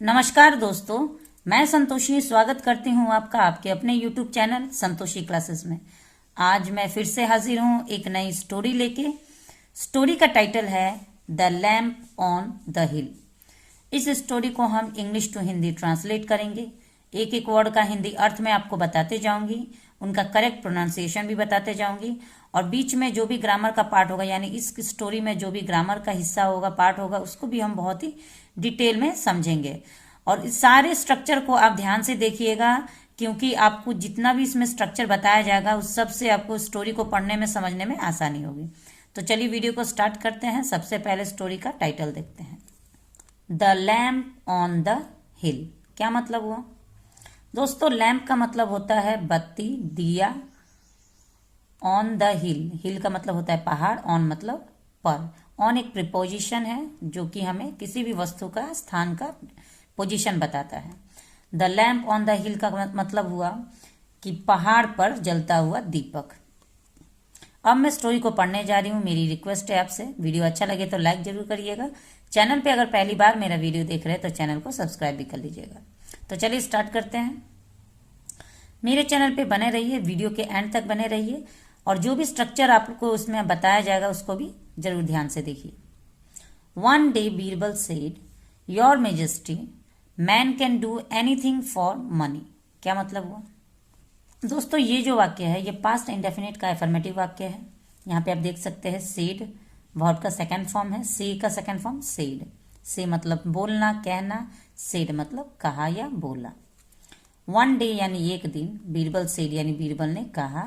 नमस्कार दोस्तों, मैं संतोषी स्वागत करती हूँ आपका आपके अपने YouTube चैनल संतोषी क्लासेस में। आज मैं फिर से हाजिर हूँ एक नई स्टोरी लेके। स्टोरी का टाइटल है द लैम्प ऑन द हिल। इस स्टोरी को हम इंग्लिश टू हिंदी ट्रांसलेट करेंगे। एक एक वर्ड का हिंदी अर्थ मैं आपको बताते जाऊंगी, उनका करेक्ट प्रोनाउंसिएशन भी बताते जाऊंगी, और बीच में जो भी ग्रामर का पार्ट होगा, यानी इस स्टोरी में जो भी ग्रामर का हिस्सा होगा, पार्ट होगा, उसको भी हम बहुत ही डिटेल में समझेंगे। और इस सारे स्ट्रक्चर को आप ध्यान से देखिएगा, क्योंकि आपको जितना भी इसमें स्ट्रक्चर बताया जाएगा उस सब से आपको स्टोरी को पढ़ने में समझने में आसानी होगी। तो चलिए वीडियो को स्टार्ट करते हैं। सबसे पहले स्टोरी का टाइटल देखते हैं, द लैम्प ऑन द हिल। क्या मतलब हुआ दोस्तों? लैम्प का मतलब होता है बत्ती, दिया। ऑन द हिल, हिल का मतलब होता है पहाड़, ऑन मतलब पर। ऑन एक प्रीपोजिशन है जो कि हमें किसी भी वस्तु का स्थान का पोजीशन बताता है। द लैम्प ऑन द हिल का मतलब हुआ कि पहाड़ पर जलता हुआ दीपक। अब मैं स्टोरी को पढ़ने जा रही हूँ। मेरी रिक्वेस्ट है आपसे, वीडियो अच्छा लगे तो लाइक जरूर करिएगा। चैनल पे अगर पहली बार मेरा वीडियो देख रहे हैं तो चैनल को सब्सक्राइब भी कर लीजिएगा। तो चलिए स्टार्ट करते हैं। मेरे चैनल पे बने रहिए, वीडियो के एंड तक बने रहिए, और जो भी स्ट्रक्चर आपको उसमें बताया जाएगा उसको भी जरूर ध्यान से देखिए। One day Birbal said, your majesty, man can do anything for money. क्या मतलब हुआ दोस्तों? ये जो वाक्य है ये पास्ट इंडेफिनिट का एफर्मेटिव वाक्य है। यहाँ पे आप देख सकते हैं सेड वर्ब का सेकंड फॉर्म है, से का सेकंड फॉर्म सेड। से मतलब बोलना, कहना, सेड मतलब कहा या बोला। वन डे यानी एक दिन, बीरबल सेड यानी बीरबल ने कहा,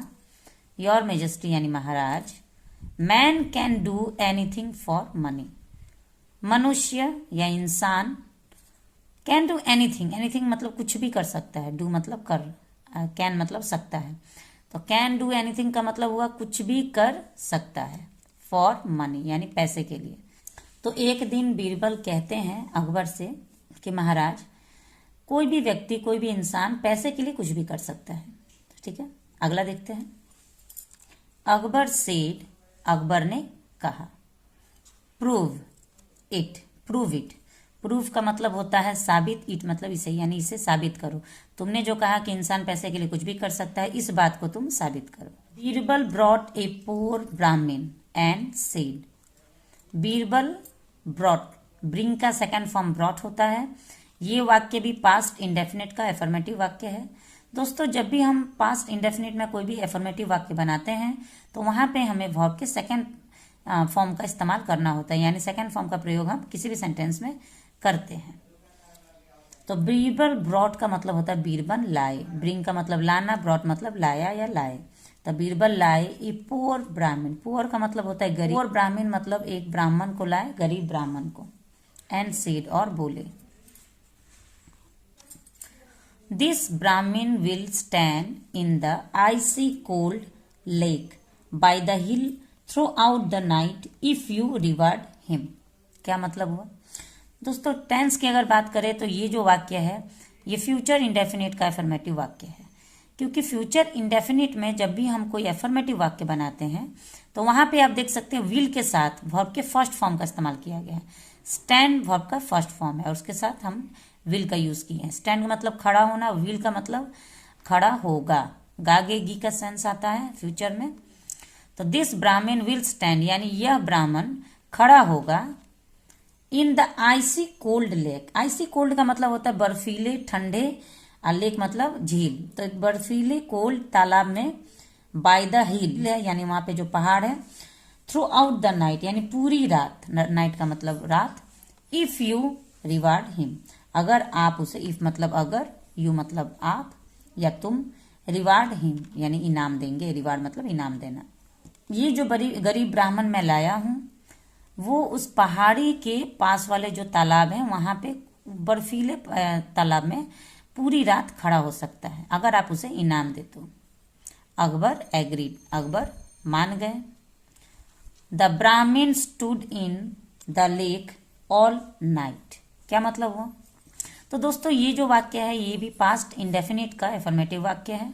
योर मेजेस्टी यानी महाराज, man can do anything for money, मनुष्य या इंसान कैन डू एनीथिंग, एनीथिंग मतलब कुछ भी कर सकता है, डू मतलब कर, कैन मतलब सकता है, तो कैन डू एनीथिंग का मतलब हुआ कुछ भी कर सकता है, फॉर मनी यानी पैसे के लिए। तो एक दिन बीरबल कहते हैं अकबर से कि महाराज, कोई भी व्यक्ति, कोई भी इंसान पैसे के लिए कुछ भी कर सकता है। ठीक है, अगला देखते हैं। अकबर सेड, अकबर ने कहा, prove it, prove it. Proof का मतलब होता है साबित, इट मतलब इसे, यानी इसे साबित करो। तुमने जो कहा कि इंसान पैसे के लिए कुछ भी कर सकता है, इस बात को तुम साबित करो। बीरबल ब्रॉट ए पोर ब्राह्मण and said. Birbal brought, bring का सेकंड फॉर्म ब्रॉट होता है। ये वाक्य भी पास्ट इंडेफिनिट का एफर्मेटिव वाक्य है। दोस्तों, जब भी हम पास्ट इंडेफिनिट में कोई भी एफर्मेटिव वाक्य बनाते हैं तो वहां पे हमें वर्ब के सेकंड फॉर्म का इस्तेमाल करना होता है, यानी सेकंड फॉर्म का प्रयोग हम किसी भी सेंटेंस में करते हैं। तो बीरबल ब्रॉट का मतलब होता है बीरबल लाए, ब्रिंग का मतलब लाना, ब्रॉट मतलब लाया या लाए। तो बीरबल लाए ए पोर ब्राह्मण, पोर का मतलब होता है गरीब, पोर ब्राह्मण मतलब एक ब्राह्मण को लाए, गरीब ब्राह्मण को। एंड सेड और बोले, this Brahmin will stand in the icy cold lake by the hill throughout the night if you reward him. क्या मतलब हुआ दोस्तों? टेंस की अगर बात करें तो ये जो वाक्य है ये फ्यूचर इंडेफिनिट का एफर्मेटिव वाक्य है, क्योंकि फ्यूचर इंडेफिनिट में जब भी हम कोई एफर्मेटिव वाक्य बनाते हैं तो वहां पे आप देख सकते हैं विल के साथ वर्ब के फर्स्ट फॉर्म का इस्तेमाल किया गया है। स्टैंड वर्ब का फर्स्ट फॉर्म है और उसके साथ हम विल का यूज किए हैं। स्टैंड का मतलब खड़ा होना, विल का मतलब खड़ा होगा, गागे गी का सेंस आता है फ्यूचर में। तो दिस ब्राह्मण विल स्टैंड यानी यह ब्राह्मण खड़ा होगा in the icy cold lake. Icy cold का मतलब होता है बर्फीले ठंडे, लेक मतलब झील। तो बर्फीले कोल्ड तालाब में, बाय द हिल है यानी वहां पे जो पहाड़ है, थ्रू आउट द नाइट यानी पूरी रात, नाइट का मतलब रात, इफ यू रिवार्ड हिम अगर आप उसे, इफ मतलब अगर, यू मतलब आप या तुम, रिवार्ड हिम यानी इनाम देंगे, रिवार्ड मतलब इनाम देना। ये जो गरीब ब्राह्मण मैं लाया हूं वो उस पहाड़ी के पास वाले जो तालाब है वहां पे बर्फीले तालाब में पूरी रात खड़ा हो सकता है अगर आप उसे इनाम दे तो। अकबर एग्रीड, अकबर मान गए। द ब्राह्मण stood in the lake all night. क्या मतलब हुआ? तो दोस्तों, ये जो वाक्य है ये भी पास्ट इंडेफिनिट का एफर्मेटिव वाक्य है।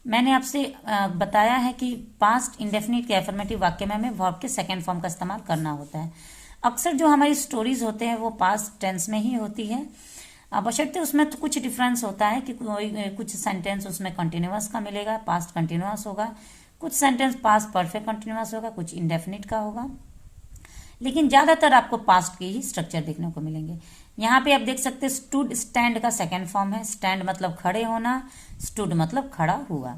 मैंने आपसे बताया है कि पास्ट इंडेफिनिट के एफर्मेटिव वाक्य में हमें वर्ब के सेकंड फॉर्म का इस्तेमाल करना होता है। अक्सर जो हमारी स्टोरीज होते हैं वो पास्ट टेंस में ही होती है, बशर्ते उसमें तो कुछ डिफरेंस होता है कि कोई कुछ सेंटेंस उसमें कंटिन्यूअस का मिलेगा, पास्ट कंटिन्यूअस होगा, कुछ सेंटेंस पास्ट परफेक्ट कंटिन्यूअस होगा, कुछ इंडेफिनिट का होगा, लेकिन ज्यादातर आपको पास्ट के ही स्ट्रक्चर देखने को मिलेंगे। यहाँ पे आप देख सकते हैं स्टूड स्टैंड का सेकेंड फॉर्म है। स्टैंड मतलब खड़े होना, स्टूड मतलब खड़ा हुआ।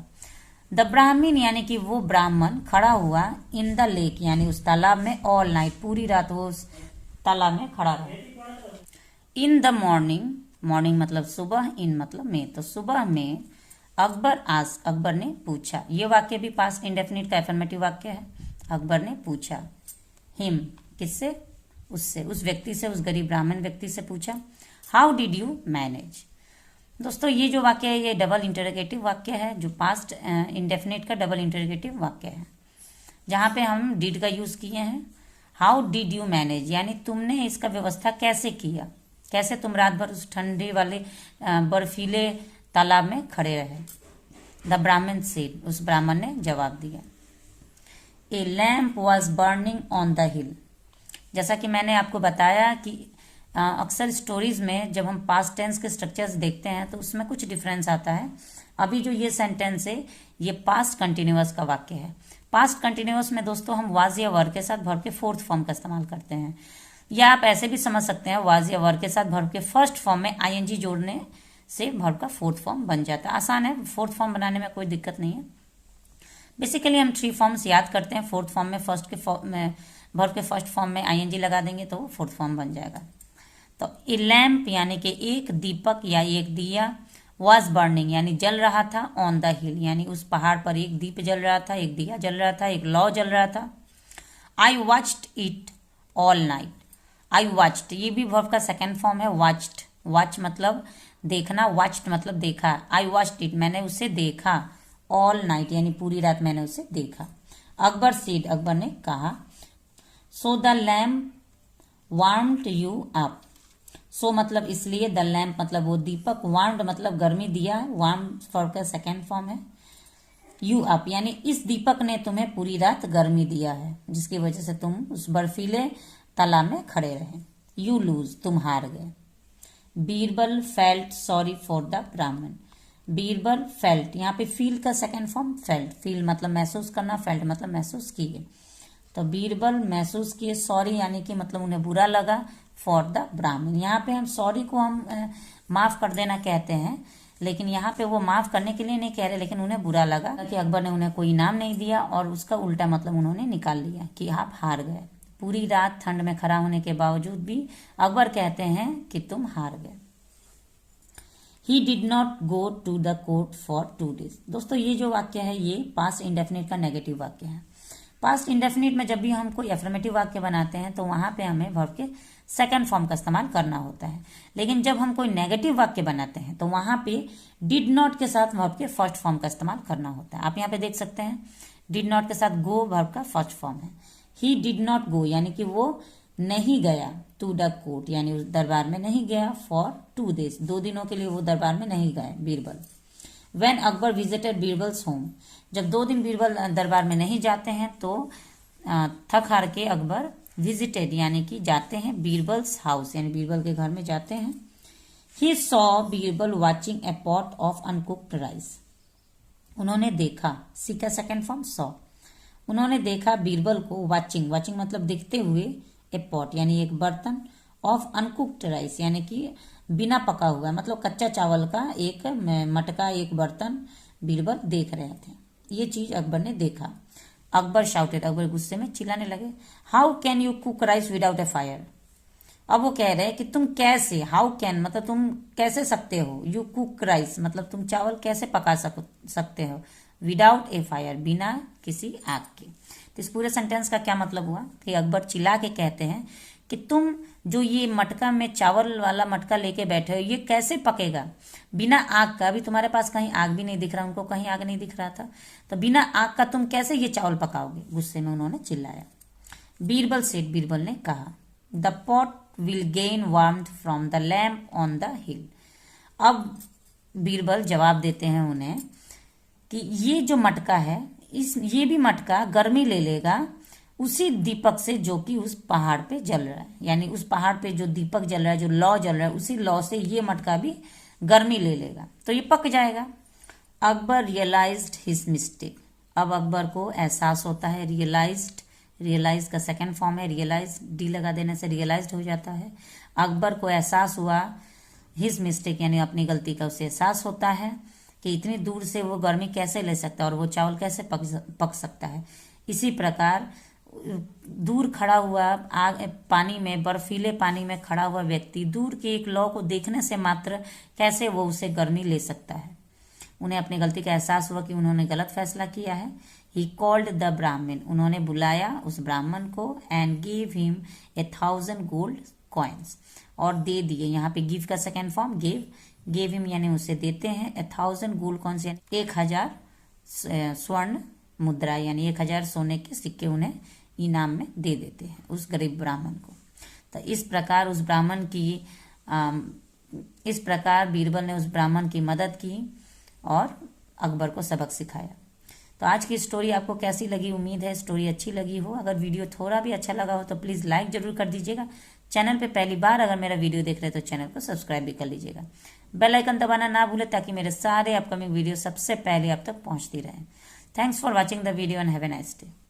द ब्राह्मण यानी कि वो ब्राह्मण खड़ा हुआ इन द लेक यानी उस तालाब में ऑल नाइट, पूरी रात वो उस तालाब में खड़ा रहा। इन द मॉर्निंग, मॉर्निंग मतलब सुबह, इन मतलब में, तो सुबह में अकबर आस्क, अकबर ने पूछा। ये वाक्य भी पास्ट इंडेफिनिट का एफर्मेटिव वाक्य है। अकबर ने पूछा, हिम किससे, उससे, उस व्यक्ति से, उस गरीब ब्राह्मण व्यक्ति से पूछा। How did you manage. दोस्तों ये जो वाक्य है ये डबल इंटरोगेटिव वाक्य है, जो पास्ट इंडेफिनिट का डबल इंटरोगेटिव वाक्य है, जहां पे हम डिड का यूज किए हैं। हाउ डिड यू मैनेज यानी तुमने इसका व्यवस्था कैसे किया, कैसे तुम रात भर उस ठंडे वाले बर्फीले तालाब में खड़े रहे। द ब्राह्मण सेड, उस ब्राह्मण ने जवाब दिया। ए lamp was burning on the हिल। जैसा कि मैंने आपको बताया कि अक्सर स्टोरीज में जब हम पास्ट टेंस के स्ट्रक्चर्स देखते हैं तो उसमें कुछ डिफरेंस आता है। अभी जो ये सेंटेंस है ये पास्ट कंटिन्यूअस का वाक्य है। पास्ट कंटिन्यूअस में दोस्तों हम वाज या वर के साथ वर्ब के फोर्थ फॉर्म का इस्तेमाल करते हैं, या आप ऐसे भी समझ सकते हैं वाज या वर्ब के साथ वर्ब के फर्स्ट फॉर्म में आईएनजी जोड़ने से वर्ब का फोर्थ फॉर्म बन जाता है। आसान है, फोर्थ फॉर्म बनाने में कोई दिक्कत नहीं है। बेसिकली हम 3 फॉर्म्स याद करते हैं। फोर्थ फॉर्म में वर्ब के फर्स्ट फॉर्म में आईएनजी लगा देंगे तो वो फोर्थ फॉर्म बन जाएगा। तो ए लैम्प यानी कि एक दीपक या एक दिया, वॉज बर्निंग यानी जल रहा था, ऑन द हिल यानी उस पहाड़ पर एक दीप जल रहा था, एक दिया जल रहा था, एक लौ जल रहा था। I watched it all night. I watched ये भी वर्ब का सेकेंड फॉर्म है, वॉच्ड, वॉच मतलब देखना, वॉच्ड मतलब देखा। आई वॉच्ड इट मैंने उसे देखा, ऑल नाइट यानी पूरी रात मैंने उसे देखा। अकबर सेड अकबर ने कहा। So the lamp warmed you up. So मतलब इसलिए, द लैम्प मतलब वो दीपक, वार्म्ड मतलब गर्मी दिया, वार्म वर्ब का सेकेंड फॉर्म है। यू अप यानी इस दीपक ने तुम्हें पूरी रात गर्मी दिया है, जिसकी वजह से तुम उस बर्फीले तालाब में खड़े रहे। यू लूज तुम हार गए। Birbal felt sorry for the ब्राह्मण। बीरबल फेल्ट यहाँ पे फील का सेकेंड फॉर्म फेल्ट, फील मतलब महसूस करना, फेल्ट मतलब महसूस किए। तो बीरबल महसूस किए, सॉरी यानी कि मतलब उन्हें बुरा लगा, फॉर द ब्राह्मण यहाँ पे हम सॉरी को हम माफ कर देना कहते हैं, लेकिन यहाँ पे वो माफ करने के लिए नहीं कह रहे, लेकिन उन्हें बुरा लगा कि अकबर ने उन्हें कोई इनाम नहीं दिया, और उसका उल्टा मतलब उन्होंने निकाल लिया कि आप हार गए। पूरी रात ठंड में खड़ा होने के बावजूद भी अकबर कहते हैं कि तुम हार गए। He did not go to the court for 2 days। दोस्तों ये जो वाक्य है ये पास्ट इंडेफिनिट का नेगेटिव वाक्य है। पास्ट इंडेफिनिट में जब भी हम कोई एफर्मेटिव वाक्य बनाते हैं तो वहां पे हमें वर्ब के सेकंड फॉर्म का इस्तेमाल करना होता है, लेकिन जब हम कोई नेगेटिव वाक्य बनाते हैं तो वहां पे डिड नॉट के साथ वर्ब के फर्स्ट फॉर्म का इस्तेमाल करना होता है। आप यहाँ पे देख सकते हैं डिड नॉट के साथ गो वर्ब का फर्स्ट फॉर्म है। ही डिड नॉट गो यानी कि वो नहीं गया, टू द कोर्ट यानी उस दरबार में नहीं गया, फॉर 2 days 2 दिनों के लिए वो दरबार में नहीं गए Birbal. When Akbar visited Birbal's home, जब 2 दिन बीरबल दरबार में नहीं जाते हैं तो थक हार के अकबर विजिटेड यानी कि जाते हैं बीरबल्स हाउस यानी बीरबल के घर में जाते हैं। He saw Birbal watching a pot of uncooked rice. उन्होंने देखा, सी का सेकेंड फॉर्म सॉ, उन्होंने देखा बीरबल को, वाचिंग, वाचिंग मतलब देखते हुए, ए पॉट यानी एक बर्तन, ऑफ अनकुक्ड राइस यानी कि बिना पका हुआ मतलब कच्चा चावल का एक मटका, एक बर्तन बीरबल देख रहे थे। ये चीज अकबर ने देखा। अकबर शाउटेड अकबर गुस्से में चिल्लाने लगे। How can you cook rice without A fire. अब वो कह रहे हैं कि तुम कैसे, हाउ कैन मतलब तुम कैसे सकते हो, यू कुक राइस मतलब तुम चावल कैसे पका सकते हो, विदाउट ए फायर बिना किसी आग के। तो इस पूरे सेंटेंस का क्या मतलब हुआ कि अकबर चिल्ला के कहते हैं कि तुम जो ये मटका में चावल वाला मटका लेके बैठे हो ये कैसे पकेगा बिना आग का। अभी तुम्हारे पास कहीं आग भी नहीं दिख रहा, उनको कहीं आग नहीं दिख रहा था, तो बिना आग का तुम कैसे ये चावल पकाओगे, गुस्से में उन्होंने चिल्लाया। बीरबल सेड बीरबल ने कहा, the pot will gain warmth from the lamp on the हिल। अब बीरबल जवाब देते हैं उन्हें कि ये जो मटका है ये भी मटका गर्मी ले लेगा उसी दीपक से जो कि उस पहाड़ पे जल रहा है, यानी उस पहाड़ पे जो दीपक जल रहा है, जो लौ जल रहा है, उसी लौ से ये मटका भी गर्मी ले लेगा तो ये पक जाएगा। Akbar realised his mistake. अब अकबर को एहसास होता है, रियलाइज का सेकंड फॉर्म है रियलाइज, डी लगा देने से रियलाइज्ड हो जाता है। अकबर को एहसास हुआ हिज मिस्टेक, यानी अपनी गलती का उसे एहसास होता है कि इतनी दूर से वो गर्मी कैसे ले सकता है और वो चावल कैसे पक सकता है। इसी प्रकार दूर खड़ा हुआ आग पानी में, बर्फीले पानी में खड़ा हुआ व्यक्ति दूर के एक लौ को देखने से मात्र कैसे वो उसे गर्मी ले सकता है। उन्हें अपनी गलती का एहसास हुआ कि उन्होंने गलत फैसला किया है। ही कॉल्ड द ब्राह्मण, उन्होंने बुलाया उस ब्राह्मण को, and give him 1000 gold coins, और दे दिए। यहाँ पे गिव का सेकेंड फॉर्म गेव हिम यानी उसे देते हैं। 1000 गोल्ड कॉइन्स यानी 1000 स्वर्ण मुद्रा, यानी 1000 सोने के सिक्के उन्हें इनाम में दे देते हैं उस गरीब ब्राह्मण को। तो इस प्रकार बीरबल ने उस ब्राह्मण की मदद की और अकबर को सबक सिखाया। तो आज की स्टोरी आपको कैसी लगी? उम्मीद है स्टोरी अच्छी लगी हो। अगर वीडियो थोड़ा भी अच्छा लगा हो तो प्लीज़ लाइक जरूर कर दीजिएगा। चैनल पे पहली बार अगर मेरा वीडियो देख रहे हैं तो चैनल को सब्सक्राइब भी कर लीजिएगा। बेल आइकन दबाना ना भूलें ताकि मेरे सारे अपकमिंग वीडियो सबसे पहले आप तक पहुंचती रहें। Thanks for watching the video and have a nice day.